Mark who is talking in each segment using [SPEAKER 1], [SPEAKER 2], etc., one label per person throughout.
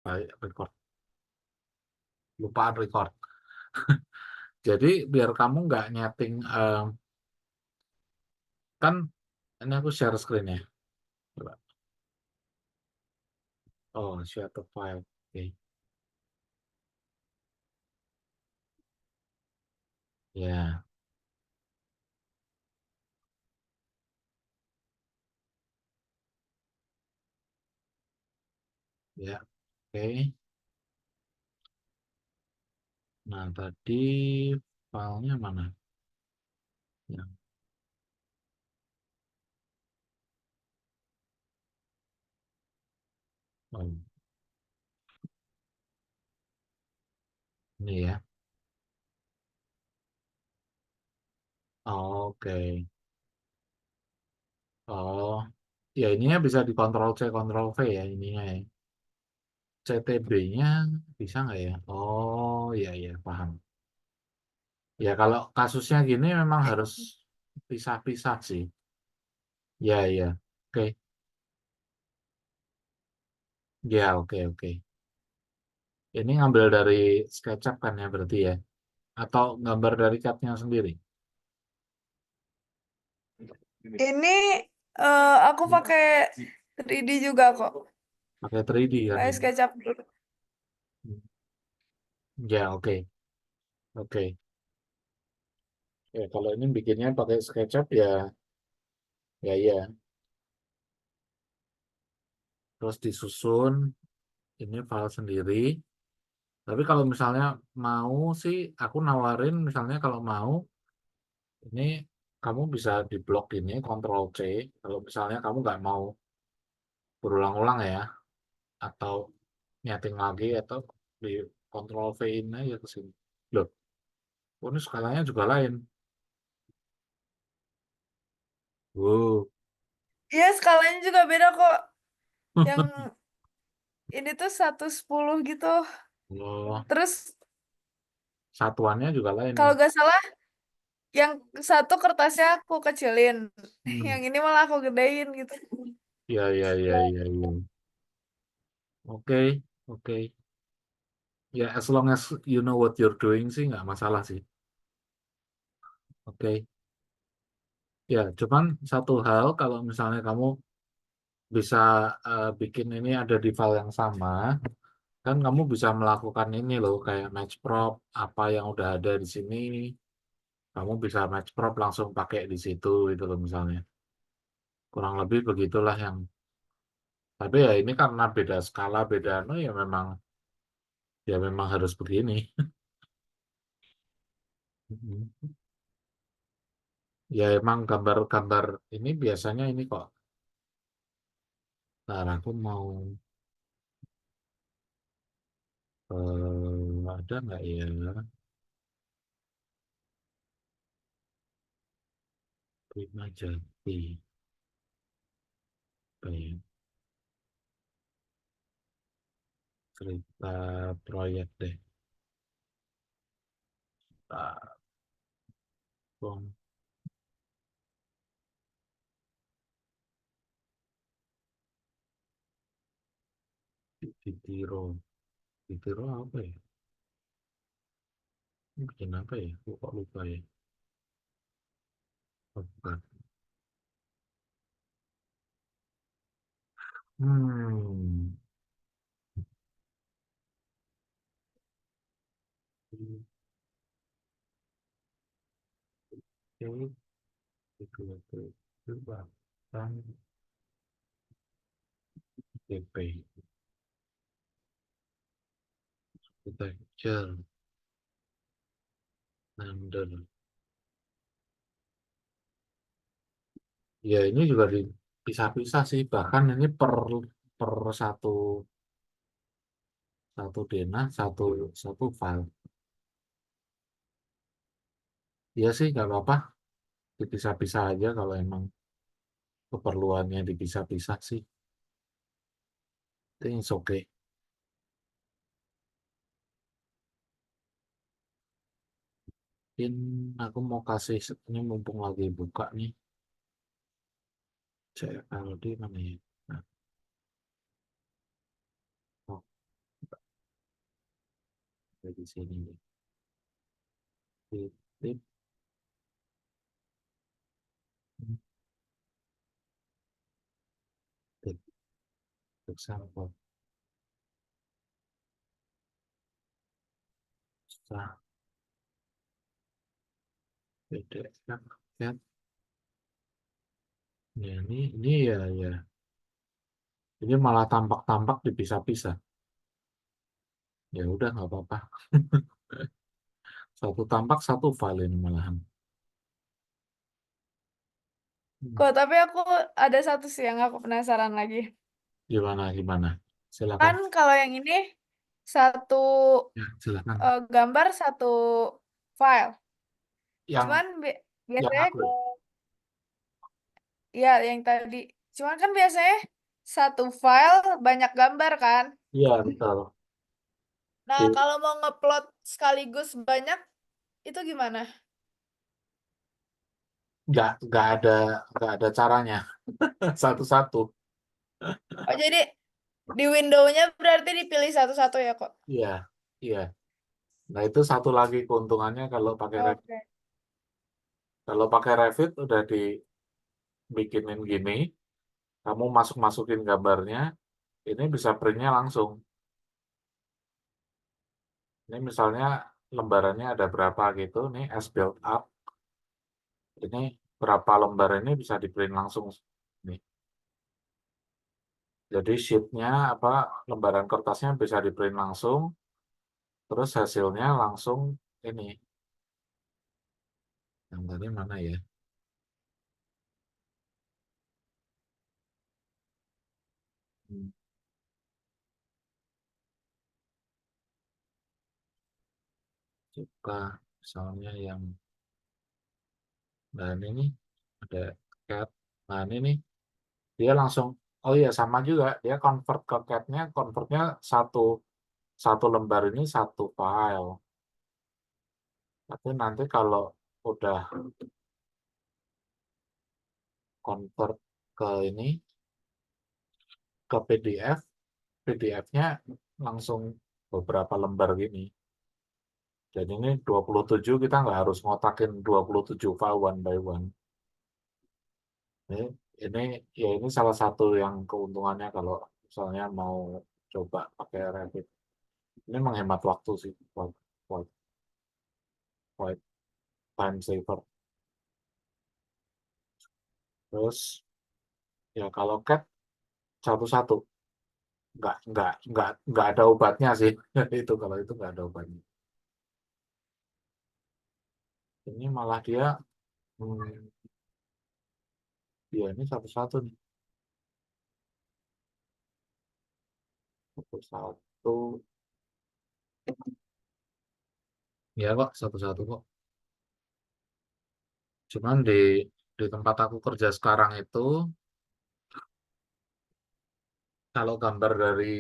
[SPEAKER 1] Baik, record. Lupaan record. Jadi biar kamu nggak nyeting, kan ini aku share screen ya. Coba. Oh, share the file. Oke. Ya, ya. Oke. Nah, tadi filenya mana? Yang, oh, ini ya. Oke. Oh, ya ininya bisa dikontrol C, kontrol V ya ininya ya. CTB-nya bisa nggak ya? Oh, iya, iya, paham. Ya, kalau kasusnya gini memang harus pisah-pisah sih. Ya, ya. Oke. Ya, oke, oke. Ini ngambil dari SketchUp kan ya berarti ya? Atau gambar dari CAD-nya sendiri?
[SPEAKER 2] Ini aku pakai 3D juga kok.
[SPEAKER 1] Pakai 3D kan
[SPEAKER 2] Pakai
[SPEAKER 1] ini?
[SPEAKER 2] SketchUp dulu.
[SPEAKER 1] Ya, oke. Oke. Ya, kalau ini bikinnya pakai SketchUp ya, ya, ya. Terus disusun, ini file sendiri. Tapi kalau misalnya mau sih, aku nawarin misalnya kalau mau, ini kamu bisa di blok ini, Ctrl C. Kalau misalnya kamu nggak mau berulang-ulang ya, atau nyeting lagi, atau di Ctrl V ini aja ke sini. Loh, oh, ini skalanya juga lain. Wow.
[SPEAKER 2] Iya, skalanya juga beda kok. Yang ini tuh 1/10 gitu.
[SPEAKER 1] Oh,
[SPEAKER 2] Terus
[SPEAKER 1] satuannya juga lain
[SPEAKER 2] kalau
[SPEAKER 1] nih.
[SPEAKER 2] gak salah, yang satu kertasnya aku kecilin.
[SPEAKER 1] Hmm.
[SPEAKER 2] Yang ini malah aku gedein gitu.
[SPEAKER 1] Ya, ya, ya, ya, ya. Oke, oke. Ya, as long as you know what you're doing sih nggak masalah sih. Oke. Ya, cuman satu hal kalau misalnya kamu bisa bikin ini ada di file yang sama, kan kamu bisa melakukan ini loh, kayak match prop, apa yang udah ada di sini, kamu bisa match prop langsung pakai di situ itu loh misalnya. Kurang lebih begitulah yang, tapi ya ini karena beda skala, beda no ya memang harus begini. Ya emang gambar-gambar ini biasanya ini kok. Ntar aku mau ada nggak ya? Prima Jati. Apa ya? Cerita proyek deh. Ah, Bong, Titiro. Titiro apa ya? Ini bikin apa ya? Aku kok lupa ya. Oh, bukan. Hmm. Oke, itu bahkan DP, architecture, render. Ya ini juga dipisah-pisah sih. Bahkan ini per satu satu denah satu satu file. Iya sih nggak apa-apa. Dipisah-pisah aja kalau emang keperluannya dipisah-pisah sih. It's okay. Mungkin aku mau kasih ini mumpung lagi buka nih. CLD mana ya? Nah, oh. di sini. Titik, titik, sampel. Nah, PDF kan, ya, ya, ini ya, ya. Ini malah tampak-tampak dipisah-pisah. Ya udah nggak apa-apa. Satu tampak satu file ini malahan. Hmm.
[SPEAKER 2] Kok, tapi aku ada satu sih yang aku penasaran lagi.
[SPEAKER 1] Gimana gimana? Silakan.
[SPEAKER 2] Kan kalau yang ini satu
[SPEAKER 1] Ya, silakan.
[SPEAKER 2] gambar satu file.
[SPEAKER 1] Yang
[SPEAKER 2] Cuman
[SPEAKER 1] yang
[SPEAKER 2] biasanya
[SPEAKER 1] aku.
[SPEAKER 2] ya yang tadi. Cuman kan biasanya satu file banyak gambar kan.
[SPEAKER 1] Iya betul.
[SPEAKER 2] Nah,
[SPEAKER 1] Di-
[SPEAKER 2] kalau mau ngupload sekaligus banyak itu gimana?
[SPEAKER 1] nggak ada caranya. Satu-satu.
[SPEAKER 2] Oh, jadi di window-nya berarti dipilih satu-satu ya kok?
[SPEAKER 1] Iya, iya. Nah itu satu lagi keuntungannya kalau pakai Revit.
[SPEAKER 2] Oke.
[SPEAKER 1] Kalau pakai Revit udah dibikinin gini, kamu masuk-masukin gambarnya, ini bisa printnya langsung. Ini misalnya lembarannya ada berapa gitu, nih as build up, ini berapa lembar ini bisa di print langsung. Nih. Jadi sheetnya apa lembaran kertasnya bisa di print langsung, terus hasilnya langsung ini. Yang tadi mana ya? Hmm, Coba misalnya yang dan ini ada cat. Nah ini nih dia langsung oh iya sama juga dia convert ke cat-nya convertnya satu satu lembar ini satu file. Tapi nanti kalau udah convert ke ini ke PDF, PDF-nya langsung beberapa lembar gini. Jadi ini 27 kita nggak harus ngotakin 27 file one by one. Ini, ini ya ini salah satu yang keuntungannya kalau misalnya mau coba pakai Revit. Ini menghemat waktu sih, quite, quite time saver. Terus ya kalau CAT satu-satu, nggak ada obatnya sih. Itu kalau itu nggak ada obatnya. Ini malah dia, hmm, dia ini satu-satu nih, satu-satu. Ya kok satu-satu kok. Cuman di tempat aku kerja sekarang itu, kalau gambar dari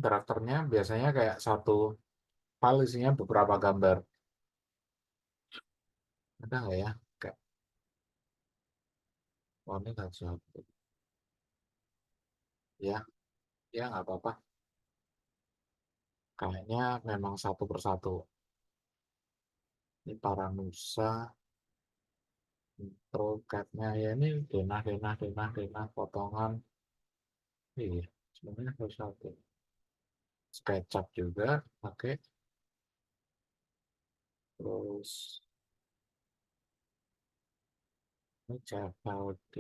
[SPEAKER 1] karakternya biasanya kayak satu file isinya beberapa gambar. Ada nggak ya? Kayak, oh ini satu. Ya, ya nggak apa-apa. Kayaknya memang satu persatu. Ini para Nusa, intro, nya ya ini denah, potongan. Iya, sebenarnya harus satu. SketchUp juga pakai. Terus ini CFLD.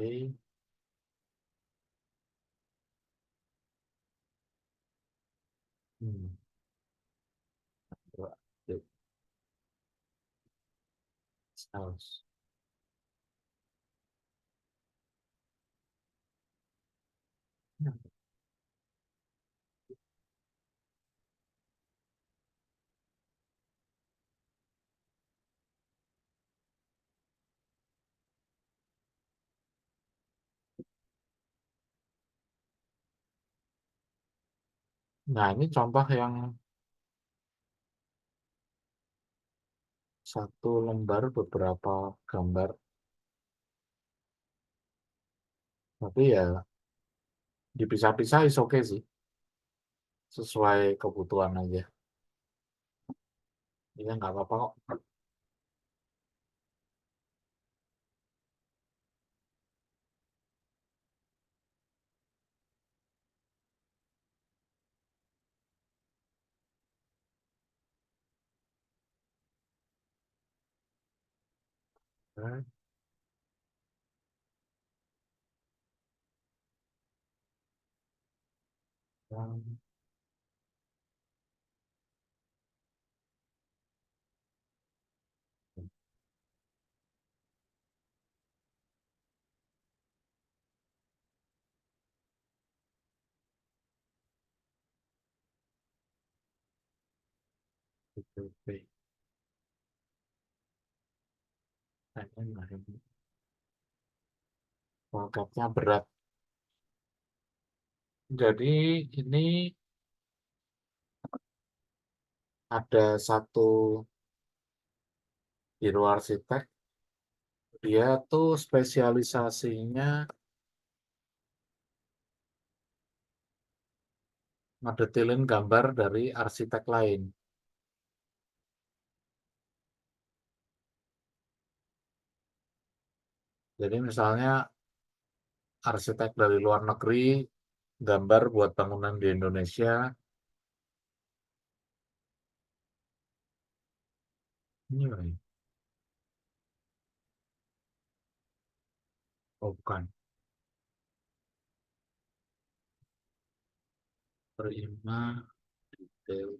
[SPEAKER 1] Hmm, coba, yuk, saus. Nah, ini contoh yang satu lembar beberapa gambar. Tapi ya dipisah-pisah is oke sih. Sesuai kebutuhan aja. Iya nggak apa-apa kok. Nah, yang PPP. Kayaknya nggak ini. Pokoknya berat. Jadi ini ada satu biro arsitek, dia tuh spesialisasinya ngedetilin gambar dari arsitek lain. Jadi misalnya arsitek dari luar negeri gambar buat bangunan di Indonesia. Ini apa ini? Oh bukan. Prima Detail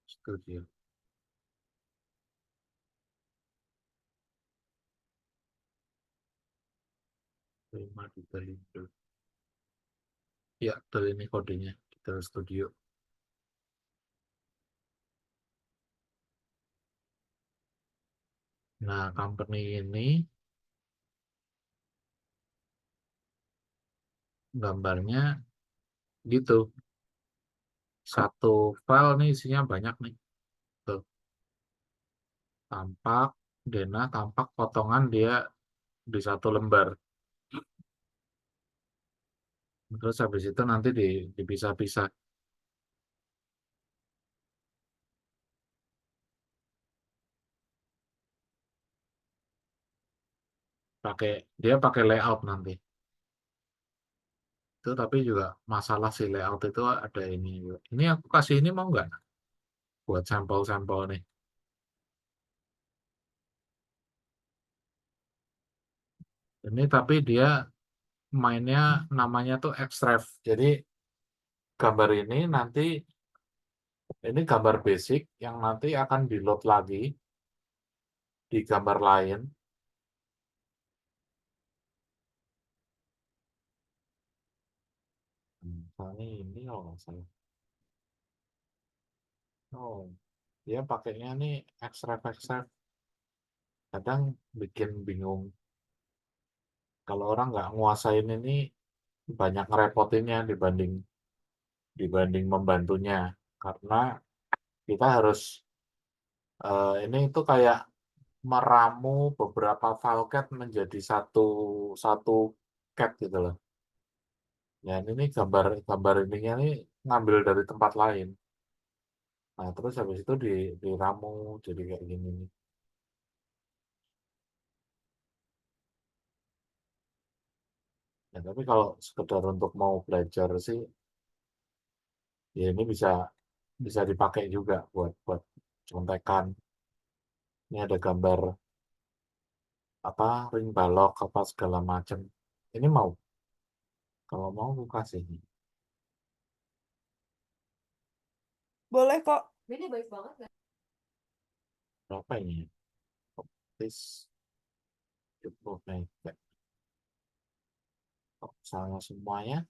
[SPEAKER 1] Studio. Prima Detail Studio. Ya, betul ini kodenya. Detail Studio. Nah, company ini gambarnya gitu. Satu file nih isinya banyak nih. Tuh, tampak, Dena tampak potongan dia di satu lembar. Terus habis itu nanti dipisah-pisah. Pakai dia pakai layout nanti. Itu tapi juga masalah si layout itu ada ini. Ini aku kasih ini mau nggak? Buat sampel-sampel nih. Ini tapi dia mainnya namanya tuh Xref. Jadi gambar ini nanti ini gambar basic yang nanti akan di load lagi di gambar lain. Misalnya ini kalau nggak salah. Oh, dia pakainya nih Xref. Kadang bikin bingung. Kalau orang nggak nguasain ini banyak ngerepotinnya dibanding membantunya. Karena kita harus ini itu kayak meramu beberapa file cat menjadi satu satu cat gitu loh. Ya ini gambar gambar ininya nih ngambil dari tempat lain. Nah terus habis itu diramu jadi kayak gini nih. Ya tapi kalau sekedar untuk mau belajar sih, ya ini bisa bisa dipakai juga buat buat contekan. Ini ada gambar apa ring balok apa segala macam. Ini mau kalau mau aku kasih nih.
[SPEAKER 2] Boleh kok.
[SPEAKER 1] Berapa ini? Optis 70 mega. Oh, misalnya semuanya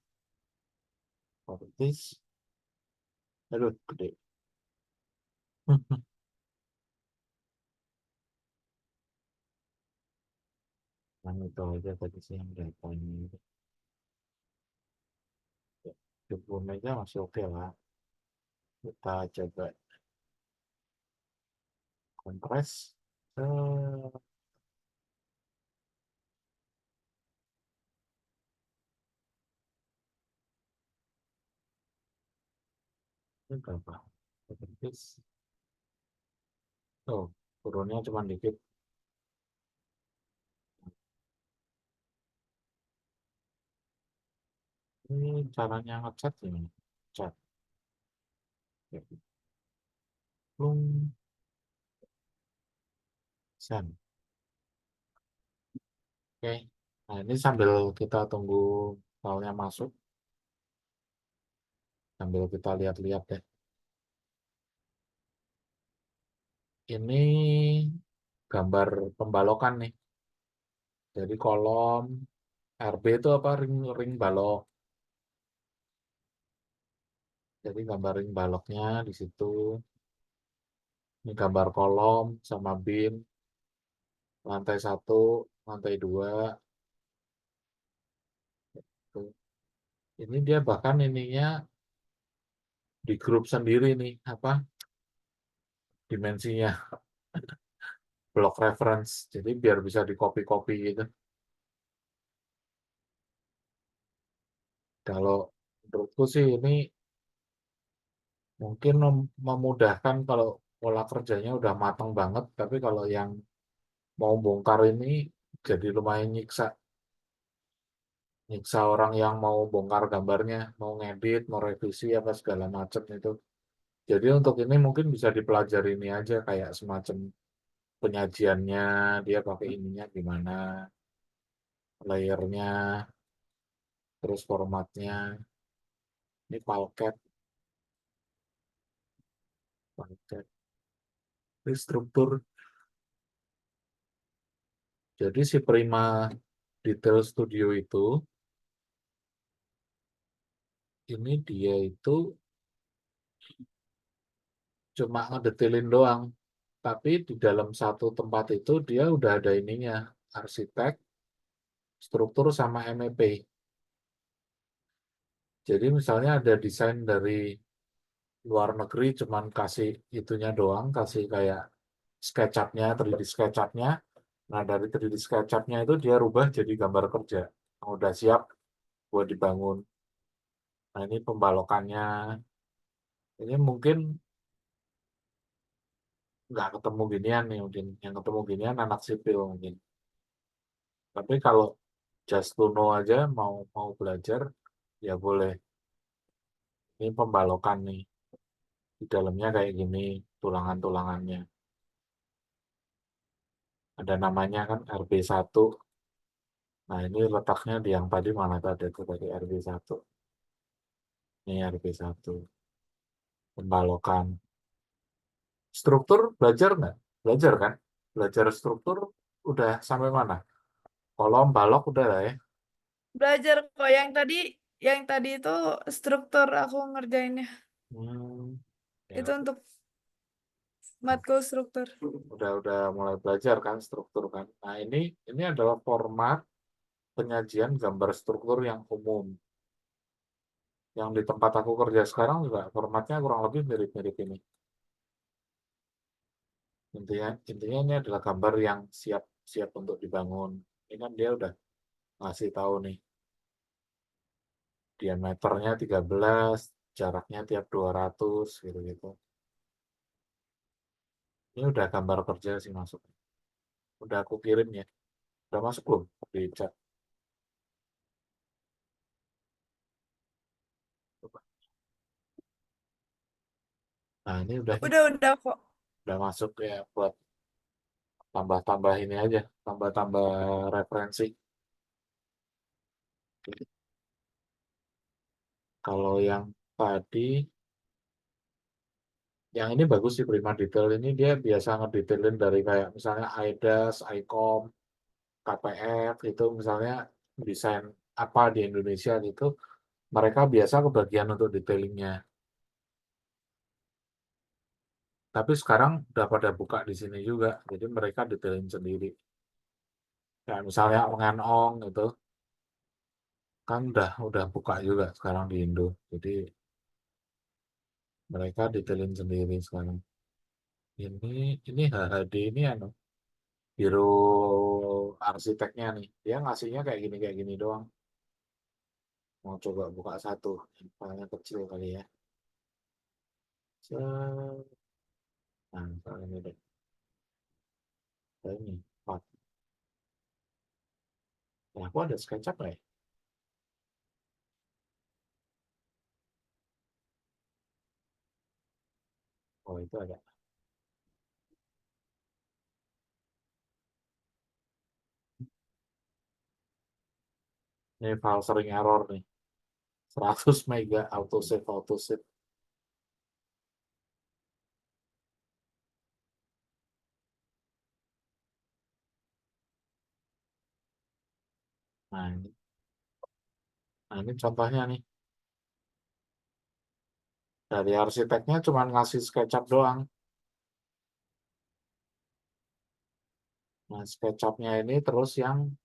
[SPEAKER 1] optis. Aduh, gede. Yang itu aja tadi sih yang datanya itu. 70 mega masih oke lah. Kita coba kompres. Eh, ini berapa? Optis. Oh, turunnya cuma dikit. Ini caranya ngecat ini. Cat. Ya, plung, send. Oke. Nah, ini sambil kita tunggu filenya masuk, sambil kita lihat-lihat deh. Ini gambar pembalokan nih. Jadi kolom RB itu apa ring ring balok. Jadi gambar ring baloknya di situ. Ini gambar kolom sama bin, lantai satu, lantai dua. Tuh. Ini dia bahkan ininya di grup sendiri nih, apa dimensinya, block reference. Jadi biar bisa di copy-copy gitu. Kalau menurutku sih ini mungkin memudahkan kalau pola kerjanya udah matang banget, tapi kalau yang mau bongkar ini jadi lumayan nyiksa. Nyiksa orang yang mau bongkar gambarnya, mau ngedit, mau revisi apa segala macam itu. Jadi untuk ini mungkin bisa dipelajari ini aja kayak semacam penyajiannya, dia pakai ininya gimana, layernya, terus formatnya. Ini file cat, ini struktur. Jadi si Prima Detail Studio itu, ini dia itu cuma ngedetailin doang. Tapi di dalam satu tempat itu dia udah ada ininya, arsitek, struktur sama MEP. Jadi misalnya ada desain dari luar negeri cuman kasih itunya doang, kasih kayak SketchUp-nya, 3D SketchUp-nya. Nah, dari 3D SketchUp-nya itu dia rubah jadi gambar kerja yang udah siap buat dibangun. Nah, ini pembalokannya. Ini mungkin nggak ketemu ginian nih, mungkin yang ketemu ginian anak sipil mungkin. Tapi kalau just to know aja mau mau belajar ya boleh. Ini pembalokan nih. Di dalamnya kayak gini tulangan-tulangannya. Ada namanya kan RB1. Nah, ini letaknya di yang tadi mana tadi itu tadi RB1. Ini RB1. Pembalokan. Struktur belajar nggak? Belajar kan? Belajar struktur udah sampai mana? Kolom, balok udah lah ya.
[SPEAKER 2] Belajar kok yang tadi itu struktur aku ngerjainnya.
[SPEAKER 1] Hmm,
[SPEAKER 2] Itu
[SPEAKER 1] ya
[SPEAKER 2] untuk matkul struktur.
[SPEAKER 1] udah mulai belajar kan struktur kan. Nah, ini adalah format penyajian gambar struktur yang umum. Yang di tempat aku kerja sekarang juga formatnya kurang lebih mirip-mirip ini. Intinya ini adalah gambar yang siap siap untuk dibangun. Ini kan dia udah ngasih tahu nih diameternya 13, jaraknya tiap 200 gitu-gitu. Ini udah gambar kerja sih masuk. Udah aku kirim ya. Udah masuk belum di chat? Nah, ini udah nih,
[SPEAKER 2] Udah kok.
[SPEAKER 1] udah masuk ya buat tambah-tambah ini aja, tambah-tambah referensi. Kalau yang tadi, yang ini bagus sih Prima Detail ini dia biasa ngedetailin dari kayak misalnya IDAS, ICOM, KPF itu misalnya desain apa di Indonesia gitu, mereka biasa kebagian untuk detailingnya. Tapi sekarang udah pada buka di sini juga, jadi mereka detailin sendiri. Kayak misalnya Ong itu kan udah buka juga sekarang di Indo. Jadi mereka detailin sendiri sekarang. Ini HHD ini anu biro arsiteknya nih. Dia ngasihnya kayak gini doang. Mau coba buka satu, yang filenya kecil kali ya. Set. Nah, misalnya ini deh. Ini, empat. Ya, aku ada SketchUp nggak ya? Oh, itu ada. Ini file sering error nih. 100 mega autosave autosave. Nah, ini contohnya nih. Dari arsiteknya cuma ngasih SketchUp doang. Nah, SketchUp-nya ini terus yang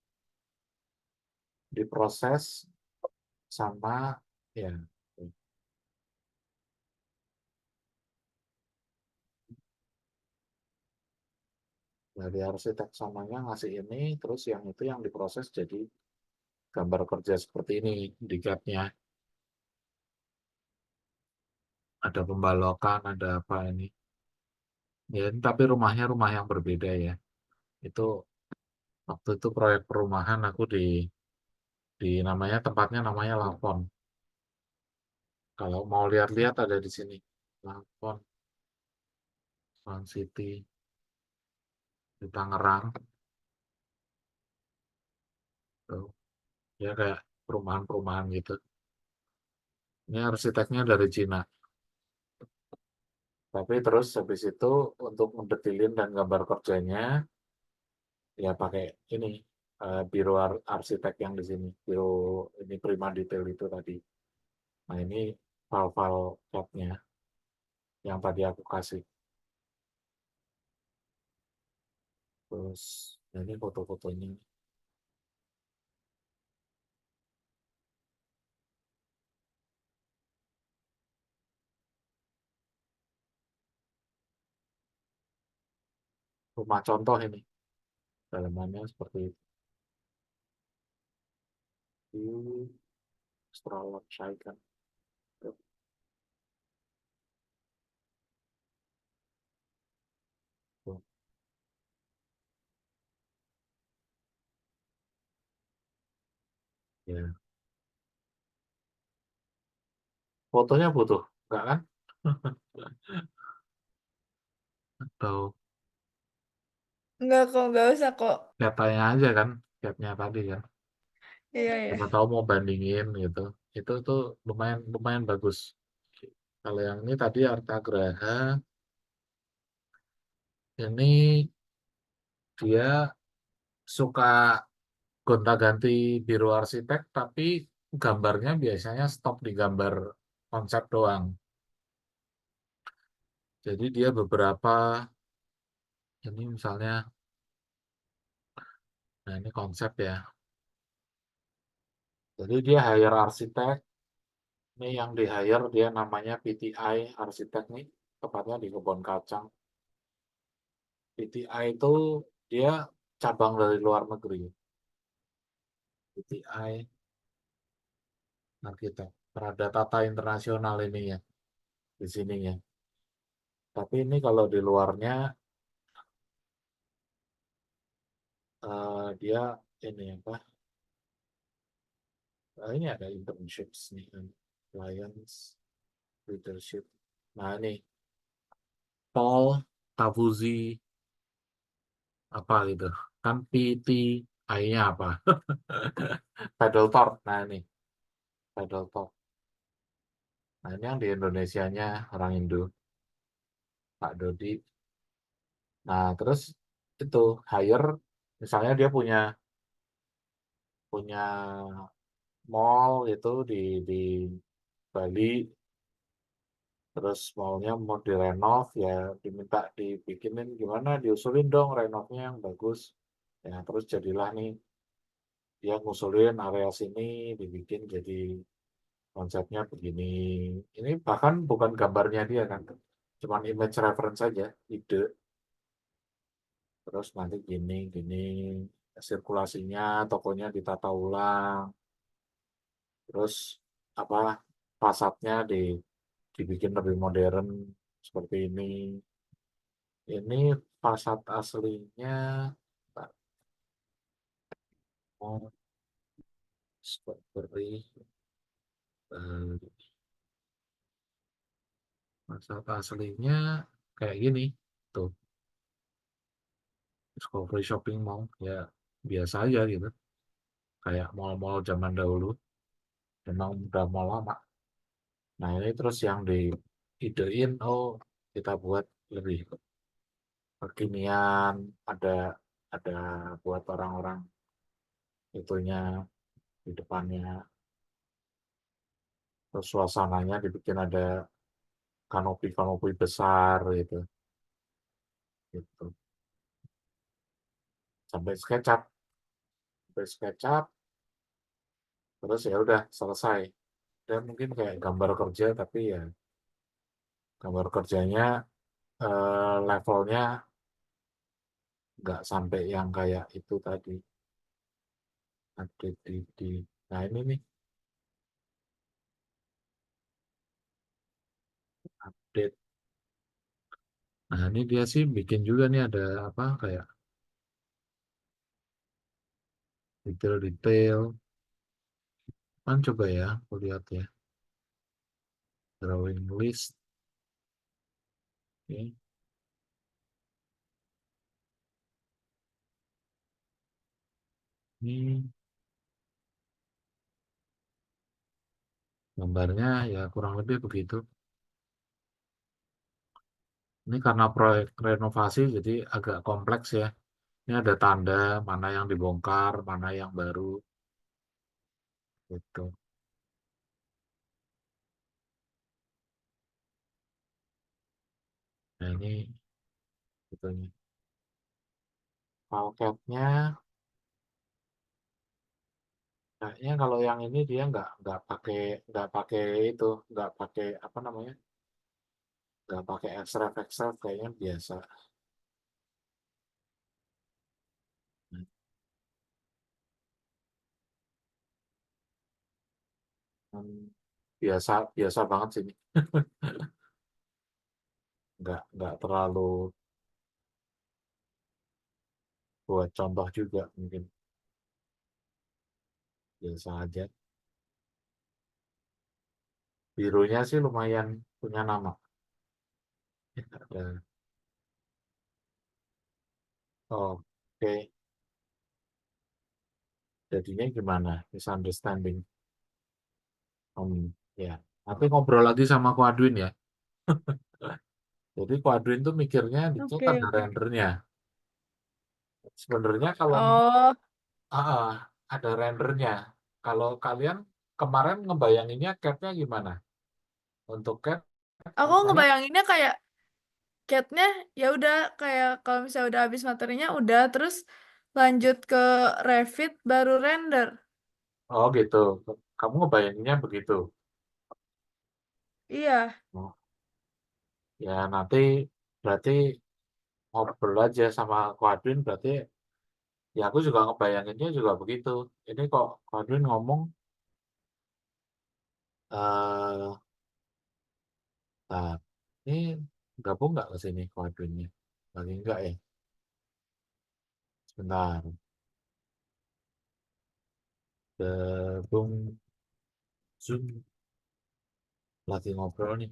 [SPEAKER 1] diproses sama ya dari arsitek samanya ngasih ini, terus yang itu yang diproses jadi gambar kerja seperti ini di CAD-nya. Ada pembalokan, ada apa ini. Ya, tapi rumahnya rumah yang berbeda ya. Itu waktu itu proyek perumahan aku di namanya tempatnya namanya Lafon. Kalau mau lihat-lihat ada di sini. Lafon, Sun City di Tangerang. Tuh. Ya kayak perumahan-perumahan gitu. Ini arsiteknya dari Cina. Tapi terus habis itu untuk mendetilin dan gambar kerjanya ya pakai ini biro arsitek yang di sini. Biro ini Prima Detail itu tadi. Nah ini file-file CAD-nya yang tadi aku kasih. Terus nah ini foto-fotonya. Rumah contoh ini. Dalamannya seperti itu. Stroller kan. Ya. Fotonya butuh, enggak kan? Atau
[SPEAKER 2] Enggak kok, nggak usah kok.
[SPEAKER 1] datanya aja kan, CAD-nya tadi kan.
[SPEAKER 2] Iya, ya.
[SPEAKER 1] Siapa tahu mau bandingin gitu. Itu tuh lumayan lumayan bagus. Kalau yang ini tadi Arta Graha, ini dia suka gonta-ganti biro arsitek, tapi gambarnya biasanya stop di gambar konsep doang. Jadi dia beberapa, ini misalnya, nah ini konsep ya. Jadi dia hire arsitek, ini yang di hire dia namanya PTI arsitek nih, tepatnya di Kebon Kacang. PTI itu dia cabang dari luar negeri. PTI arsitek, Prada Tata Internasional ini ya, di sini ya. Tapi ini kalau di luarnya dia ini apa? Ini ada internships nih kan, clients, leadership. Nah ini Paul Tavuzi apa gitu kan PTI-nya apa? Paddle Talk. Nah ini Paddle Talk. Nah ini yang di Indonesianya orang Indo, Pak Dodi. Nah terus itu hire, misalnya dia punya punya mall itu di Bali, terus mallnya mau direnov ya diminta dibikinin gimana, diusulin dong renovnya yang bagus. Ya terus jadilah nih dia ngusulin area sini dibikin jadi konsepnya begini. Ini bahkan bukan gambarnya dia kan, cuman image reference saja, ide. Terus nanti gini gini sirkulasinya, tokonya ditata ulang, terus apa fasadnya dibikin lebih modern seperti ini. Ini fasad aslinya, Bentar. Oh, strawberry, fasad aslinya kayak gini, tuh, Discovery Shopping Mall, ya biasa aja gitu, kayak mall-mall zaman dahulu, memang udah mau lama. Nah ini terus yang diidein, oh kita buat lebih kekinian, ada ada buat orang-orang itunya di depannya, terus suasananya dibikin ada kanopi-kanopi besar gitu, gitu. Sampai SketchUp, sampai SketchUp, terus ya udah selesai. Dan mungkin kayak gambar kerja, tapi ya gambar kerjanya levelnya nggak sampai yang kayak itu tadi. Update nah ini nih, update. Nah ini dia sih bikin juga nih ada apa kayak detail-detail. Kan coba ya, aku lihat ya. Drawing list. Oke. Ini gambarnya ya kurang lebih begitu. Ini karena proyek renovasi jadi agak kompleks ya. Ini ada tanda mana yang dibongkar, mana yang baru gitu. Nah ini gitu nih. Palketnya kayaknya kalau yang ini dia nggak pakai itu, nggak pakai apa namanya, nggak pakai extra kayaknya biasa. Hmm, biasa biasa banget sih ini. Nggak terlalu buat contoh juga mungkin biasa aja. Birunya sih lumayan punya nama. Ada, oke, jadinya gimana? Misunderstanding. Ya. Tapi ngobrol lagi sama Kwadwin ya. Jadi Kwadwin tuh mikirnya di chat
[SPEAKER 2] Oke,
[SPEAKER 1] ada
[SPEAKER 2] oke.
[SPEAKER 1] rendernya. Sebenarnya kalau
[SPEAKER 2] Oh,
[SPEAKER 1] ah, ada rendernya. Kalau kalian kemarin ngebayanginnya catnya gimana? Untuk cat
[SPEAKER 2] aku
[SPEAKER 1] misalnya,
[SPEAKER 2] ngebayanginnya kayak catnya ya udah kayak kalau misalnya udah habis materinya udah terus lanjut ke Revit baru render.
[SPEAKER 1] oh gitu. Kamu ngebayanginnya begitu.
[SPEAKER 2] Iya.
[SPEAKER 1] Oh, ya nanti berarti ngobrol aja sama Kwadwin berarti ya aku juga ngebayanginnya juga begitu. Ini kok Kwadwin ngomong eh nah, ini gabung nggak ke sini Kwadwinnya? Lagi enggak ya? Sebentar. Gabung Zoom lagi ngobrol nih.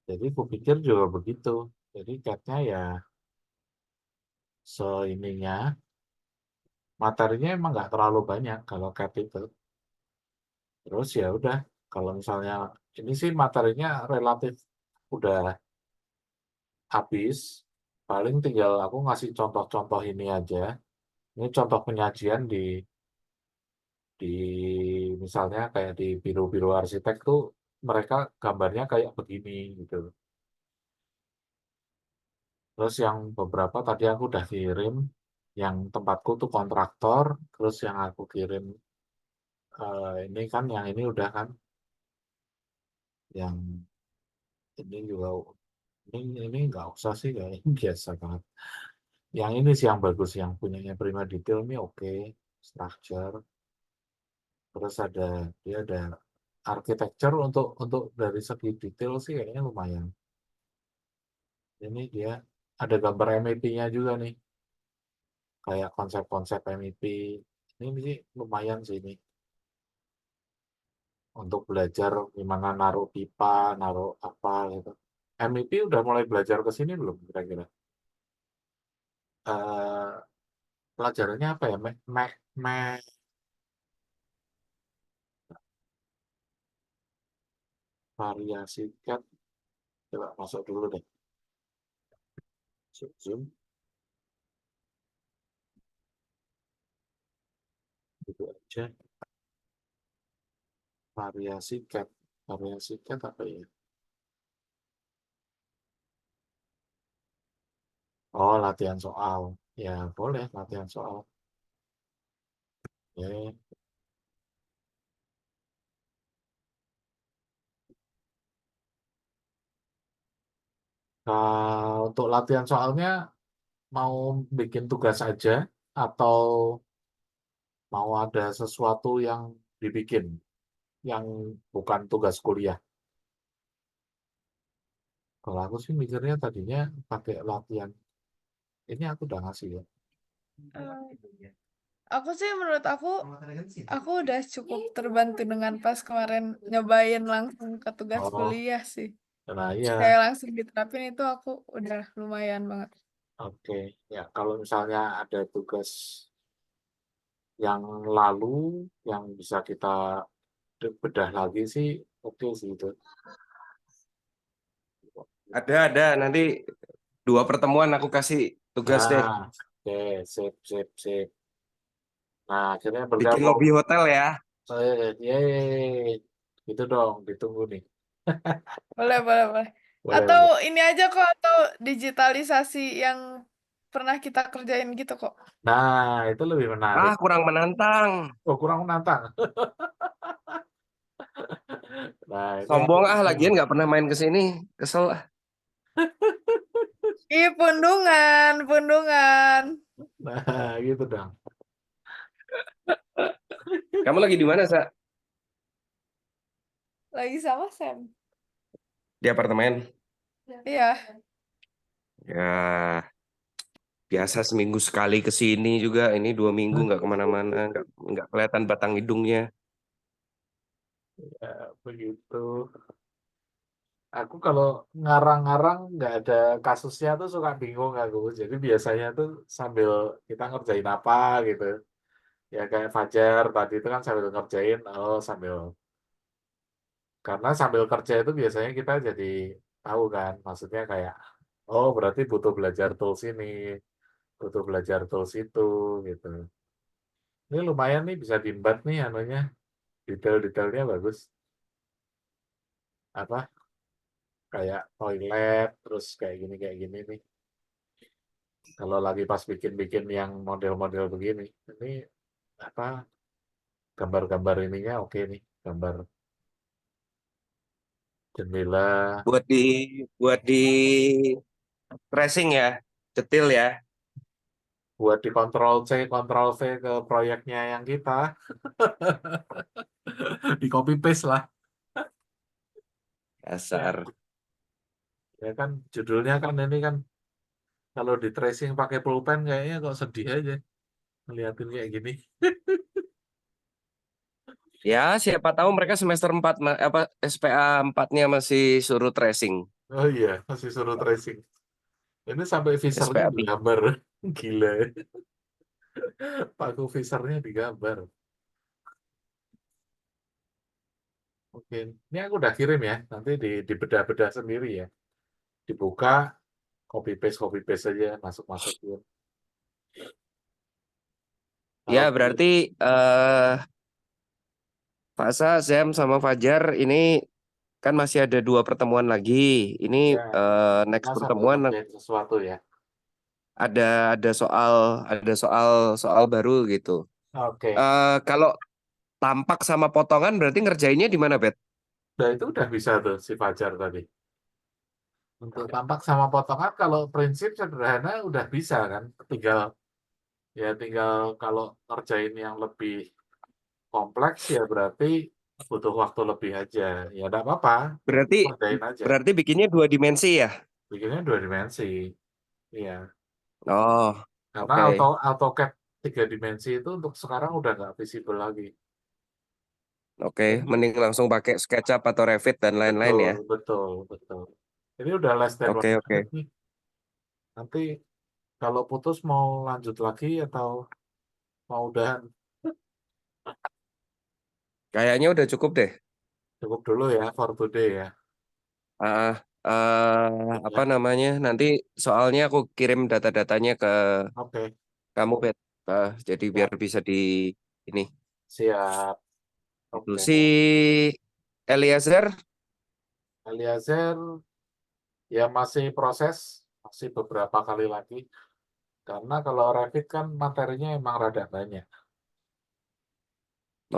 [SPEAKER 1] Jadi aku pikir juga begitu. Jadi catnya ya seininya materinya emang nggak terlalu banyak kalau cat itu. Terus ya udah kalau misalnya ini sih materinya relatif udah habis. Paling tinggal aku ngasih contoh-contoh ini aja. Ini contoh penyajian di misalnya kayak di biro-biro arsitek tuh mereka gambarnya kayak begini gitu. Terus yang beberapa tadi aku udah kirim, yang tempatku tuh kontraktor, terus yang aku kirim ini kan, yang ini udah kan, yang ini juga ini nggak usah sih kayaknya biasa banget. Yang ini sih yang bagus, yang punyanya Prima Detail ini oke, structure. Terus dia ada architecture untuk dari segi detail sih kayaknya lumayan. Ini dia ada gambar MEP-nya juga nih, kayak konsep-konsep MEP. Ini sih lumayan sih ini untuk belajar gimana naruh pipa, naruh apa gitu. MEP udah mulai belajar ke sini belum kira-kira? Eh, pelajarannya apa ya? Variasi cat. Coba masuk dulu deh. Zoom, gitu aja. Variasi cat. Variasi cat apa ya? Oh, latihan soal. Ya, boleh latihan soal. Ya. Nah, untuk latihan soalnya mau bikin tugas aja atau mau ada sesuatu yang dibikin yang bukan tugas kuliah. Kalau aku sih mikirnya tadinya pakai latihan. Ini aku udah ngasih ya.
[SPEAKER 2] Eh, aku sih menurut aku udah cukup terbantu dengan pas kemarin nyobain langsung ke tugas
[SPEAKER 1] Oh,
[SPEAKER 2] kuliah sih.
[SPEAKER 1] nah
[SPEAKER 2] Kayak
[SPEAKER 1] iya.
[SPEAKER 2] langsung diterapin itu aku udah lumayan banget.
[SPEAKER 1] Oke. Ya, kalau misalnya ada tugas yang lalu yang bisa kita bedah lagi sih, oke sih itu.
[SPEAKER 3] Ada. Nanti 2 pertemuan aku kasih tugas deh.
[SPEAKER 1] Nah, oke, sip, sip, sip. Nah, akhirnya
[SPEAKER 3] Bikin
[SPEAKER 1] bergabung.
[SPEAKER 3] lobby hotel ya.
[SPEAKER 1] Yeay, itu dong, ditunggu nih.
[SPEAKER 2] Boleh, boleh, boleh.
[SPEAKER 1] Boleh,
[SPEAKER 2] Atau
[SPEAKER 1] boleh.
[SPEAKER 2] ini aja kok, atau digitalisasi yang pernah kita kerjain gitu kok.
[SPEAKER 1] Nah, itu lebih menarik.
[SPEAKER 3] Ah, kurang menantang.
[SPEAKER 1] Oh, kurang menantang. Nah, ini
[SPEAKER 3] Sombong
[SPEAKER 1] harus.
[SPEAKER 3] lagian nggak pernah main ke sini. Kesel.
[SPEAKER 2] Ih, pundungan, pundungan.
[SPEAKER 1] Nah, gitu dong.
[SPEAKER 3] Kamu lagi di mana, Sa?
[SPEAKER 2] Lagi sama Sam.
[SPEAKER 3] Di apartemen.
[SPEAKER 2] Iya.
[SPEAKER 3] Ya, biasa seminggu sekali ke sini juga. Ini 2 minggu nggak kemana-mana, nggak kelihatan batang hidungnya.
[SPEAKER 1] Ya, begitu. Aku kalau ngarang-ngarang nggak ada kasusnya tuh suka bingung aku. Jadi biasanya tuh sambil kita ngerjain apa gitu. Ya kayak Fajar tadi itu kan sambil ngerjain, oh sambil karena sambil kerja itu biasanya kita jadi tahu kan, maksudnya kayak, oh berarti butuh belajar tools ini, butuh belajar tools itu, gitu. Ini lumayan nih bisa diembat nih anunya, detail-detailnya bagus. Apa, kayak toilet, terus kayak gini nih. Kalau lagi pas bikin-bikin yang model-model begini, ini apa, gambar-gambar ininya oke nih, gambar jendela,
[SPEAKER 3] Buat di tracing ya, detail ya.
[SPEAKER 1] buat di Ctrl C, Ctrl V ke proyeknya yang kita, di copy paste lah. Ya,
[SPEAKER 3] Dasar.
[SPEAKER 1] ya kan judulnya kan ini kan kalau di tracing pakai pulpen kayaknya kok sedih aja ngeliatin kayak gini.
[SPEAKER 3] Ya, siapa tahu mereka semester 4 apa SPA 4-nya masih suruh tracing.
[SPEAKER 1] Oh iya, masih suruh tracing. Ini sampai visornya
[SPEAKER 3] SPA
[SPEAKER 1] digambar. Gila. Paku visornya digambar. Oke. Ini aku udah kirim ya. Nanti dibedah-bedah sendiri ya. Dibuka, copy paste aja, masuk-masukin.
[SPEAKER 3] Ya,
[SPEAKER 1] Kalau
[SPEAKER 3] berarti eh Fasa, Zem, sama Fajar ini kan masih ada 2 pertemuan lagi. Ini
[SPEAKER 1] ya
[SPEAKER 3] next
[SPEAKER 1] kita sambil
[SPEAKER 3] pertemuan
[SPEAKER 1] ngerjain sesuatu ya.
[SPEAKER 3] ada soal baru gitu.
[SPEAKER 1] Oke.
[SPEAKER 3] Kalau tampak sama potongan berarti ngerjainnya di mana, Bet?
[SPEAKER 1] Nah itu udah bisa tuh si Fajar tadi. Untuk tampak sama potongan kalau prinsip sederhana udah bisa kan. Tinggal kalau ngerjain yang lebih kompleks ya berarti butuh waktu lebih aja. Ya enggak apa-apa,
[SPEAKER 3] Berarti
[SPEAKER 1] kerjain aja.
[SPEAKER 3] berarti bikinnya 2 dimensi ya?
[SPEAKER 1] Bikinnya 2 dimensi. Iya,
[SPEAKER 3] Oh,
[SPEAKER 1] karena
[SPEAKER 3] oke.
[SPEAKER 1] AutoCAD 3 dimensi itu untuk sekarang udah nggak visible lagi.
[SPEAKER 3] Oke,
[SPEAKER 1] Ini
[SPEAKER 3] mending langsung pakai SketchUp atau Revit dan lain-lain
[SPEAKER 1] betul,
[SPEAKER 3] ya.
[SPEAKER 1] betul, betul. Ini udah less than one
[SPEAKER 3] Oke,
[SPEAKER 1] minute
[SPEAKER 3] oke.
[SPEAKER 1] nih. Nanti kalau putus mau lanjut lagi atau mau udahan?
[SPEAKER 3] Kayaknya udah cukup deh.
[SPEAKER 1] Cukup dulu ya for today ya.
[SPEAKER 3] Ah, apa
[SPEAKER 1] Ya,
[SPEAKER 3] namanya? Nanti soalnya aku kirim data-datanya ke
[SPEAKER 1] oke.
[SPEAKER 3] kamu, Bet. Jadi
[SPEAKER 1] Ya,
[SPEAKER 3] biar bisa di ini.
[SPEAKER 1] siap.
[SPEAKER 3] Itu
[SPEAKER 1] Oke.
[SPEAKER 3] si Eliezer.
[SPEAKER 1] Eliezer ya masih proses, masih beberapa kali lagi. Karena kalau Revit kan materinya emang rada banyak.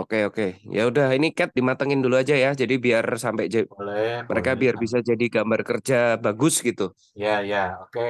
[SPEAKER 3] Oke, oke. Ya udah, ini Cat dimatengin dulu aja ya. Jadi biar sampai
[SPEAKER 1] Boleh,
[SPEAKER 3] mereka
[SPEAKER 1] boleh.
[SPEAKER 3] biar bisa jadi gambar kerja bagus gitu.
[SPEAKER 1] Ya, ya, oke.